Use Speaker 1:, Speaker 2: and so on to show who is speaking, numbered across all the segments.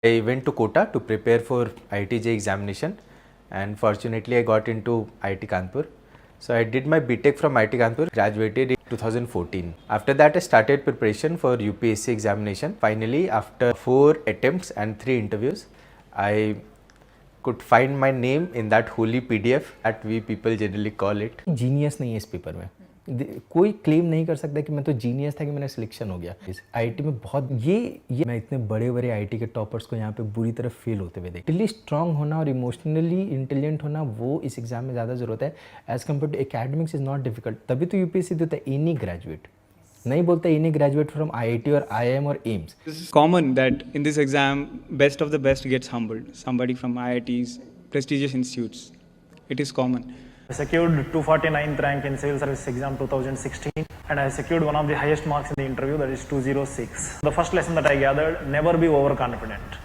Speaker 1: I went to Kota to prepare for IIT JEE examination, and fortunately I got into IIT Kanpur. So I did my BTech from IIT Kanpur, graduated in 2014. After that I started preparation for UPSC examination. Finally, after 4 attempts and 3 interviews, I could find my name in that holy PDF that we people generally call it.
Speaker 2: Genius नहीं है इस paper में, कोई claim नहीं कर सकता कि मैं तो जीनियस था कि मेरा सिलेक्शन हो गया। इस आईआईटी में बहुत ये मैं इतने बड़े बड़े आईआईटी के टॉपर्स को यहाँ पे बुरी तरह फेल होते हुए देख। मेंटली स्ट्रांग होना और इमोशनली इंटेलिजेंट होना वो इस एग्जाम में ज़्यादा ज़रूरत है as compare to academics is not difficult. तभी तो यूपीएससी देता है एनी ग्रेजुएट, नहीं बोलता एनी ग्रेजुएट फ्रॉम आईआईटी और आईआईएम और AIIMS.
Speaker 3: This is common that in this exam, best of the best gets humbled. Somebody from IITs, prestigious institutes. It is common.
Speaker 4: I secured 249th rank in Civil Service Exam 2016 and I secured one of the highest marks in the interview, that is 206. The first lesson that I gathered, never be overconfident.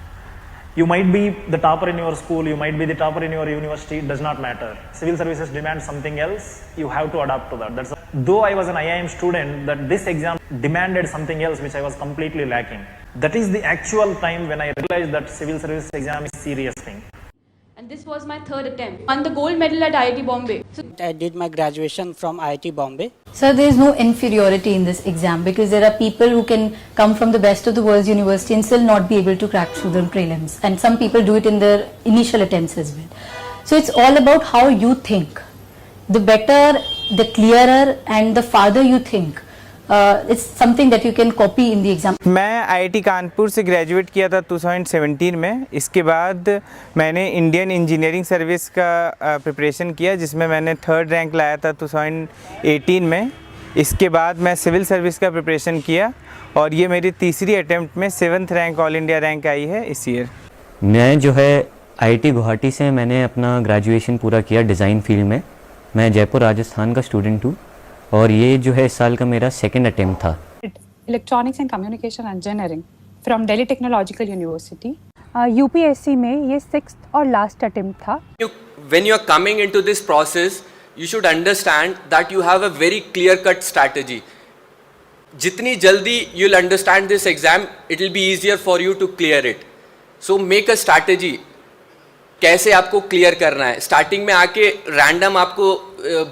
Speaker 4: You might be the topper in your school, you might be the topper in your university, it does not matter. Civil services demand something else, you have to adapt to that. Though I was an IIM student, that this exam demanded something else which I was completely lacking. That is the actual time when I realized that civil service exam is a serious thing.
Speaker 5: And this was my third attempt. Won the gold medal at IIT Bombay. So
Speaker 6: I did my graduation from IIT Bombay.
Speaker 7: Sir, there is no inferiority in this exam because there are people who can come from the best of the world's university and still not be able to crack through the prelims. And some people do it in their initial attempts as well. So it's all about how you think. The better, the clearer and the farther you think. It's something that you can copy in the exam.
Speaker 8: मैं IIT Kanpur से graduate किया था 2017 में। इसके बाद मैंने Indian engineering service का preparation किया जिसमें मैंने 3rd रैंक लाया था 2018 में। इसके बाद मैं सिविल सर्विस का प्रिपरेशन किया और ये मेरी तीसरी अटेम्प्ट में 7th rank all India rank आई है इस ईयर।
Speaker 9: मैं जो है आईआईटी गुवाहाटी से मैंने अपना ग्रेजुएशन पूरा किया डिज़ाइन फील्ड में। मैं जयपुर राजस्थान का स्टूडेंट हूँ और ये जो है इस साल का मेरा 2nd अटेम्प्ट था।
Speaker 10: Electronics and communication engineering from Delhi technological university. UPSC में ये 6th और लास्ट अटेम्प्ट था।
Speaker 11: When you are coming into this process, you should understand that you have a very clear-cut strategy. जितनी जल्दी you'll understand this exam, it will be easier for you to clear it. So make a strategy. कैसे आपको clear करना है। Starting में आके random आपको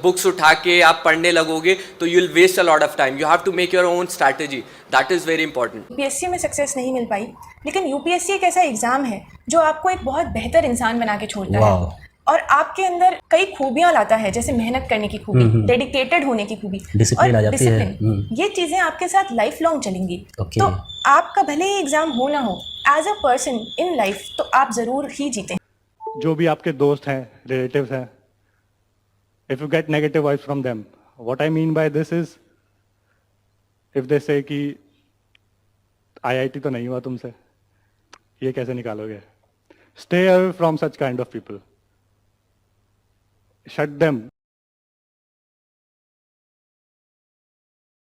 Speaker 11: books उठा के आप पढ़ने लगोगे तो you will waste a lot of time. You have to make your own strategy, that is very important.
Speaker 12: UPSC में सक्सेस नहीं मिल पाई, लेकिन यूपीएससी एक ऐसा एग्जाम है जो आपको एक बहुत बेहतर इंसान बना के छोड़ता है और आपके अंदर कई खूबियां लाता है, जैसे मेहनत करने की खूबी, डेडिकेटेड होने की खूबी, डिसिप्लिन। ये चीज़ें आपके साथ लाइफ लॉन्ग चलेंगी। तो आपका भले ही एग्जाम हो ना हो, as a person in life तो आप ज़रूर ही जीतें।
Speaker 4: जो भी आपके दोस्त हैं, रिलेटिव्स हैं, if you get negative vibes from them, what I mean by this is, if they say कि IIT तो नहीं हुआ तुमसे, ये कैसे निकालोगे? Stay away from such kind of people. Shut them.